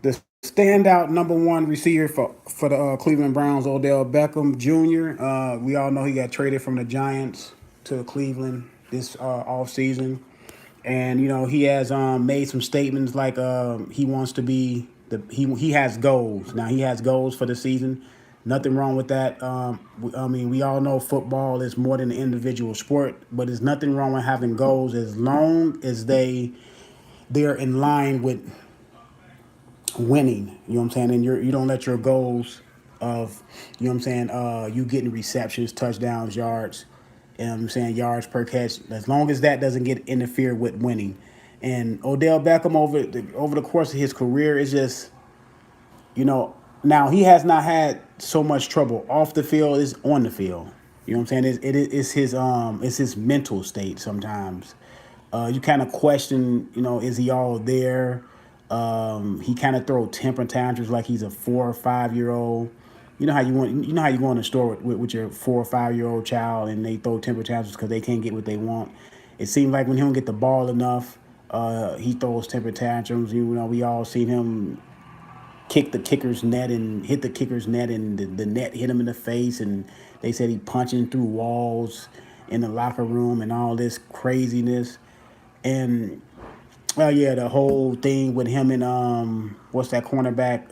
The standout number one receiver for the Cleveland Browns, Odell Beckham Jr. We all know he got traded from the Giants to Cleveland this off season, and he has made some statements like he wants to be he has goals. Now he has goals for the season. Nothing wrong with that. I mean, we all know football is more than an individual sport, but there's nothing wrong with having goals as long as they're in line with winning. You know what I'm saying? And you don't let your goals of, what I'm saying, you getting receptions, touchdowns, yards, you know what I'm saying, yards per catch, as long as that doesn't get interfered with winning. And Odell Beckham over the course of his career is just, you know, now he has not had so much trouble off the field as on the field. You know what I'm saying? It's his mental state sometimes. You kind of question, is he all there? He kind of throw temper tantrums like he's a 4 or 5 year old. You know how you go in the store with your 4 or 5 year old child and they throw temper tantrums because they can't get what they want. It seems like when he don't get the ball enough, he throws temper tantrums. We all seen him kick the kicker's net and hit the kicker's net, and the net hit him in the face, and they said he punching through walls in the locker room and all this craziness. And yeah, the whole thing with him and what's that cornerback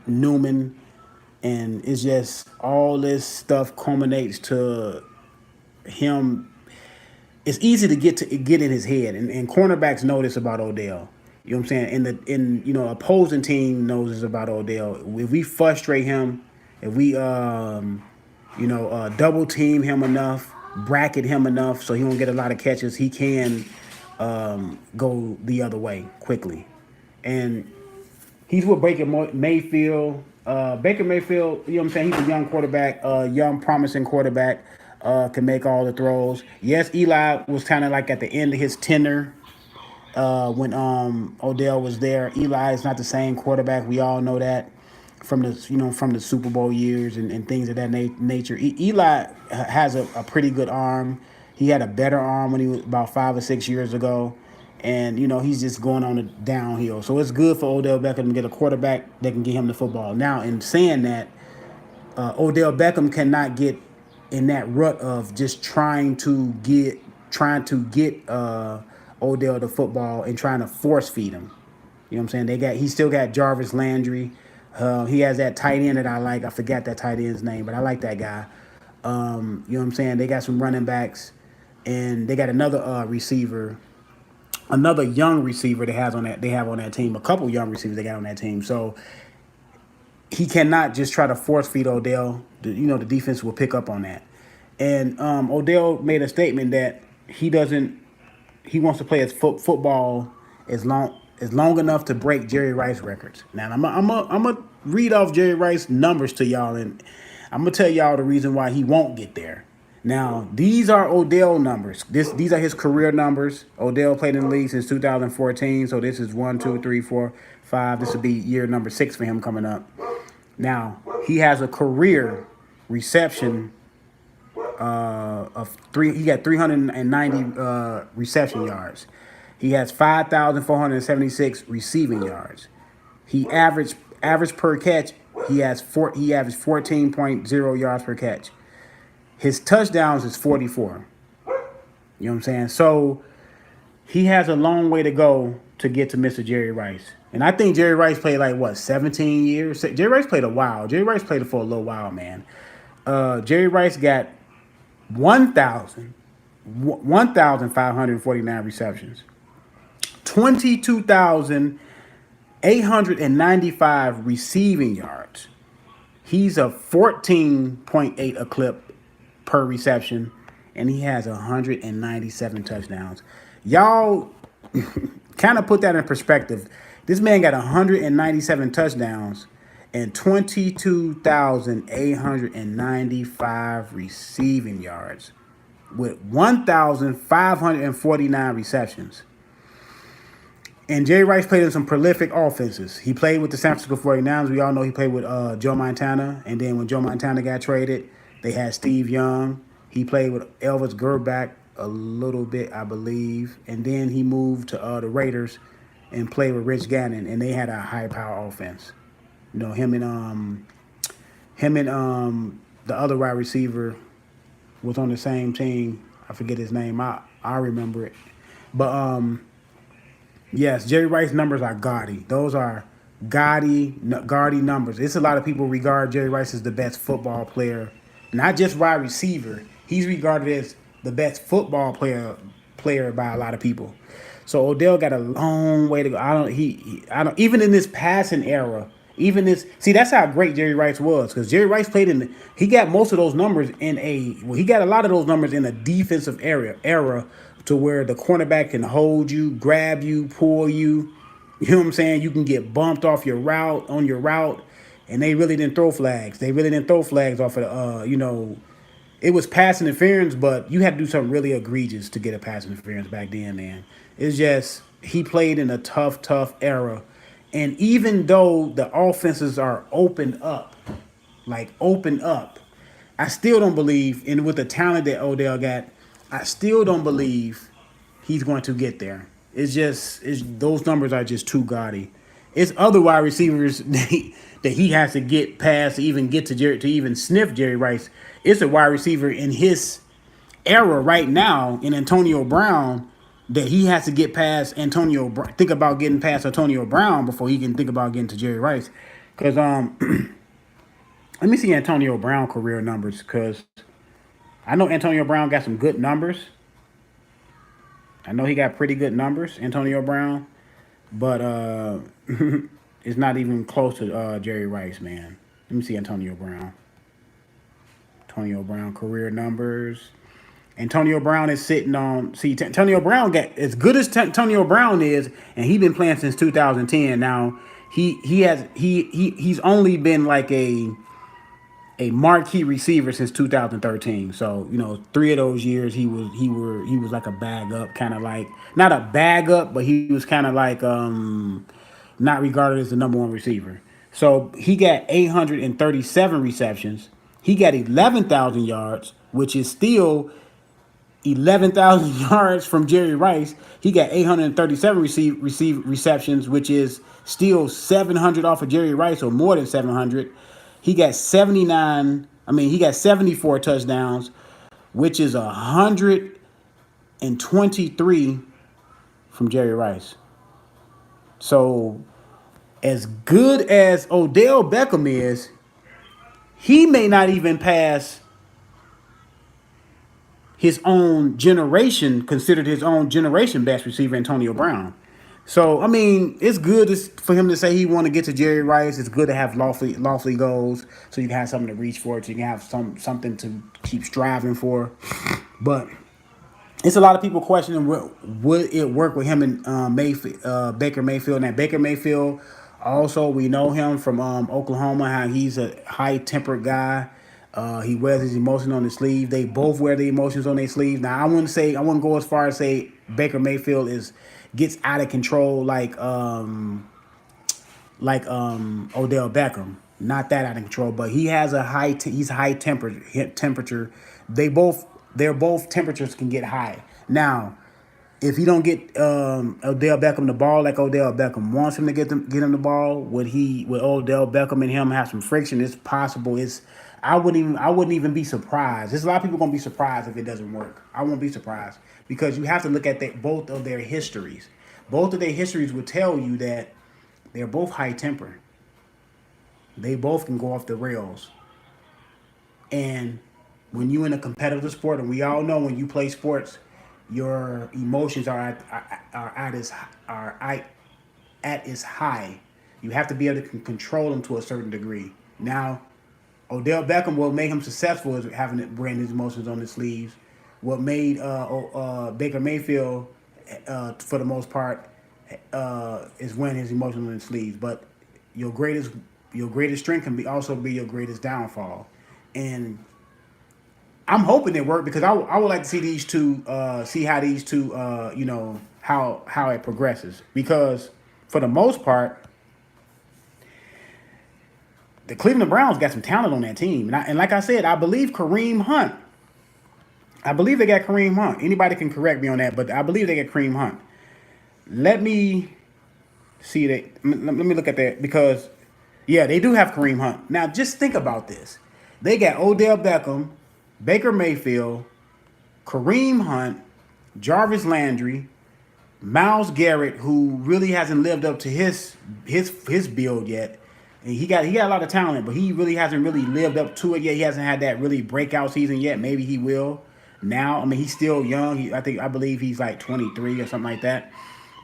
Newman, and it's just all this stuff culminates to him. It's easy to get in his head, and cornerbacks know this about Odell. You know what I'm saying? Opposing team knows this about Odell. If we frustrate him, if we double team him enough, bracket him enough, so he won't get a lot of catches, he can go the other way quickly. And he's with Baker Mayfield. Baker Mayfield, you know what I'm saying? He's a young quarterback, young, promising quarterback, can make all the throws. Yes, Eli was kind of like at the end of his tenure when Odell was there. Eli is not the same quarterback. We all know that from the Super Bowl years and things of that nature. Eli has a pretty good arm. He had a better arm when he was about 5 or 6 years ago, and he's just going on the downhill. So it's good for Odell Beckham to get a quarterback that can get him the football. Now, in saying that, Odell Beckham cannot get in that rut of just trying to get Odell the football and trying to force feed him. You know what I'm saying? He still got Jarvis Landry. He has that tight end that I like. I forgot that tight end's name, but I like that guy. You know what I'm saying? They got some running backs, and they got another young receiver they have on that team. A couple young receivers they got on that team. So he cannot just try to force feed Odell. The defense will pick up on that. And Odell made a statement that he wants to play his football as long enough to break Jerry Rice records. Now I'm gonna read off Jerry Rice numbers to y'all, and I'm gonna tell y'all the reason why he won't get there. Now these are Odell numbers. These are his career numbers. Odell played in the league since 2014, so this is 1, 2, 3, 4, 5. This will be year number 6 for him coming up. Now he has a career reception of three. He got 390 reception yards. He has 5,476 receiving yards. He average per catch. He averaged 14.0 yards per catch. His touchdowns is 44. You know what I'm saying? So he has a long way to go to get to Mr. Jerry Rice. And I think Jerry Rice played 17 years. Jerry Rice played a while. Jerry Rice played for a little while, man. Jerry Rice got 1,549 receptions, 22,895 receiving yards. He's a 14.8 a clip per reception, and he has 197 touchdowns. Y'all kind of put that in perspective. This man got 197 touchdowns and 22,895 receiving yards with 1,549 receptions. And Jerry Rice played in some prolific offenses. He played with the San Francisco 49ers. We all know he played with Joe Montana. And then when Joe Montana got traded, they had Steve Young. He played with Elvis Grbac a little bit, I believe. And then he moved to the Raiders. and played with Rich Gannon, and they had a high power offense. You know, him and the other wide receiver was on the same team. I forget his name. I remember it, but yes, Jerry Rice numbers are gaudy. Those are gaudy numbers. It's a lot of people regard Jerry Rice as the best football player, not just wide receiver. He's regarded as the best football player by a lot of people. So Odell got a long way to go. I don't even in this passing era. Even this, see, that's how great Jerry Rice was, because Jerry Rice played he got most of those numbers he got a lot of those numbers in a defensive era to where the cornerback can hold you, grab you, pull you. You know what I'm saying? You can get bumped off on your route, and they really didn't throw flags. They really didn't throw flags off of it was pass interference, but you had to do something really egregious to get a pass interference back then, man. It's just he played in a tough era. And even though the offenses are opened up, I still don't believe, and with the talent that Odell got, I still don't believe he's going to get there. Those numbers are just too gaudy. It's other wide receivers that he has to get past to even get to to even sniff Jerry Rice. It's a wide receiver in his era right now in Antonio Brown that he has to get past think about getting past Antonio Brown before he can think about getting to Jerry Rice. Because let me see Antonio Brown career numbers, because I know Antonio Brown got some good numbers. I know he got pretty good numbers, Antonio Brown, but it's not even close to Jerry Rice, man. Let me see Antonio Brown. Antonio Brown career numbers. Antonio Brown is sitting on. See, Antonio Brown got as good as Antonio Brown is, and he's been playing since 2010. Now he's only been like a marquee receiver since 2013. So 3 of those years he was like a bag up, kind of like not a bag up, but he was kind of like not regarded as the number one receiver. So he got 837 receptions. He got 11,000 yards, which is still 11,000 yards from Jerry Rice. He got 837 receptions, which is still 700 off of Jerry Rice, or more than 700. He got 79. He got 74 touchdowns, which is 123 from Jerry Rice. So, as good as Odell Beckham is, he may not even pass his own generation, considered his own generation best receiver, Antonio Brown. So, it's good for him to say he want to get to Jerry Rice. It's good to have lofty goals, so you can have something to reach for, so you can have something to keep striving for. But it's a lot of people questioning, would it work with him and Baker Mayfield. Now, Baker Mayfield, also, we know him from Oklahoma, how he's a high-tempered guy. He wears his emotions on his sleeve. They both wear the emotions on their sleeve. Now, I wouldn't go as far as say Baker Mayfield gets out of control like Odell Beckham. Not that out of control, but he has he's high temperature. They're both temperatures can get high. Now, if you don't get Odell Beckham the ball like Odell Beckham wants him to get him the ball, would Odell Beckham and him have some friction? It's possible. I wouldn't even be surprised. There's a lot of people gonna be surprised if it doesn't work. I won't be surprised, because you have to look at both of their histories. Both of their histories would tell you that they're both high tempered. They both can go off the rails. And when you in a competitive sport, and we all know when you play sports, your emotions are at its high. You have to be able to control them to a certain degree. Now, Odell Beckham, what made him successful is having it wearing his emotions on his sleeves. What made Baker Mayfield, for the most part, is wearing his emotions on his sleeves. But your greatest strength can also be your greatest downfall. And I'm hoping it worked, because I would like to see these two, see how these two, how it progresses. Because for the most part, the Cleveland Browns got some talent on that team. And like I said, I believe Kareem Hunt. I believe they got Kareem Hunt. Anybody can correct me on that, but I believe they got Kareem Hunt. Let me See, let me look at that because, yeah, they do have Kareem Hunt. Now, just think about this. They got Odell Beckham, Baker Mayfield, Kareem Hunt, Jarvis Landry, Miles Garrett, who really hasn't lived up to his build yet. And he got a lot of talent, but he really hasn't really lived up to it yet. He hasn't had that really breakout season yet. Maybe he will now. I mean, he's still young. I believe he's like 23 or something like that.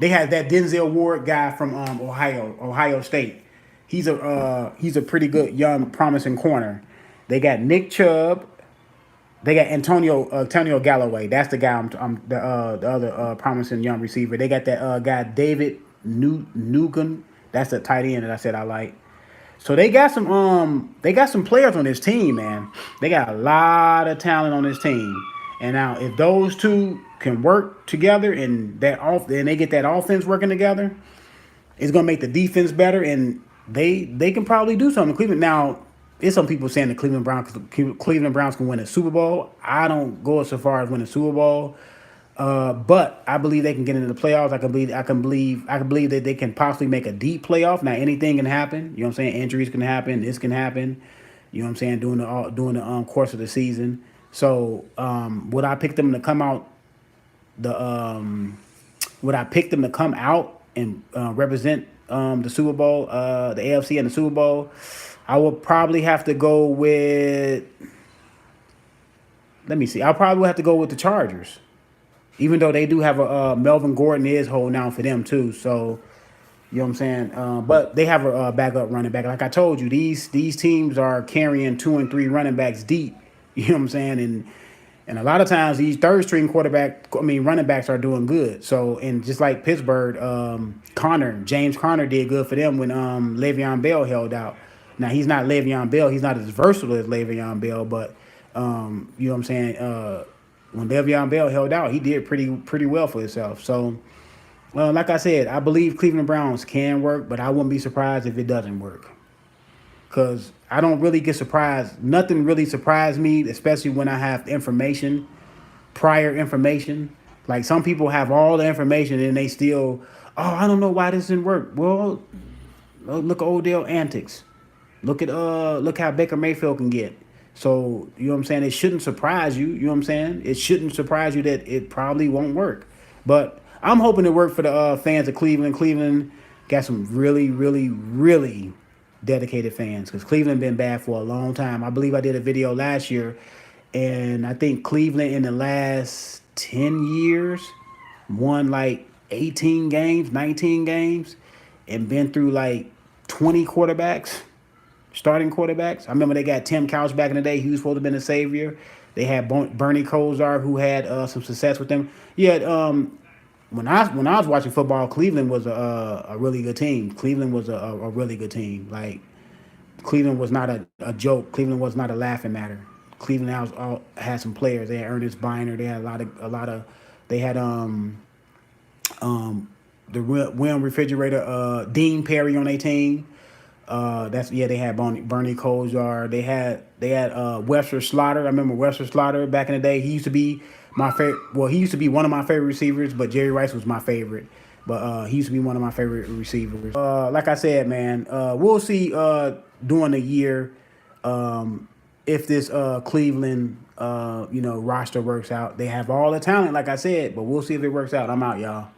They had that Denzel Ward guy from Ohio State. He's a pretty good young promising corner. They got Nick Chubb. They got Antonio Galloway. That's the guy. The other promising young receiver. They got that guy David Nugan. That's the tight end that I said I like. So they got some players on this team, man. They got a lot of talent on this team. And now if those two can work together and and they get that offense working together, it's gonna make the defense better, and they can probably do something. Cleveland now. There's some people saying the Cleveland Browns can win a Super Bowl. I don't go so far as win a Super Bowl, but I believe they can get into the playoffs. I can believe that they can possibly make a deep playoff. Now anything can happen. You know what I'm saying? Injuries can happen. This can happen. You know what I'm saying? During the course of the season. So would I pick them to come out the would I pick them to come out and represent the Super Bowl, the AFC and the Super Bowl? I would probably have to go with. Let me see. I'll probably have to go with the Chargers, even though they do have a Melvin Gordon is holding down for them too. So you know what I'm saying. But they have a backup running back. Like I told you, these teams are carrying 2 and 3 running backs deep. You know what I'm saying, and a lot of times these third string running backs are doing good. So, and just like Pittsburgh, James Conner did good for them when Le'Veon Bell held out. Now he's not Le'Veon Bell. He's not as versatile as Le'Veon Bell, but you know what I'm saying. When Le'Veon Bell held out, he did pretty well for himself. So, like I said, I believe Cleveland Browns can work, but I wouldn't be surprised if it doesn't work. Because I don't really get surprised. Nothing really surprised me, especially when I have prior information. Like some people have all the information and they still, I don't know why this didn't work. Well, look at Odell antics. Look how Baker Mayfield can get. So, you know what I'm saying? It shouldn't surprise you. You know what I'm saying? It shouldn't surprise you that it probably won't work. But I'm hoping it worked for the fans of Cleveland. Cleveland got some really, really, really dedicated fans because Cleveland been bad for a long time. I believe I did a video last year, and I think Cleveland in the last 10 years won like 18 games, 19 games, and been through like 20 starting quarterbacks. I remember they got Tim Couch back in the day. He was supposed to have been a savior. They had Bernie Kosar, who had some success with them. Yeah, when I was watching football, Cleveland was a really good team. Cleveland was a really good team. Like Cleveland was not a joke. Cleveland was not a laughing matter. Cleveland had some players. They had Ernest Biner. They had a lot of. They had the William Refrigerator Dean Perry on their team. They had Bernie Kosar. They had Webster Slaughter. I remember Webster Slaughter back in the day. He used to be my favorite. Well, he used to be one of my favorite receivers, but Jerry Rice was my favorite. But he used to be one of my favorite receivers. Like I said, man, we'll see during the year if this Cleveland roster works out. They have all the talent, like I said, but we'll see if it works out. I'm out, y'all.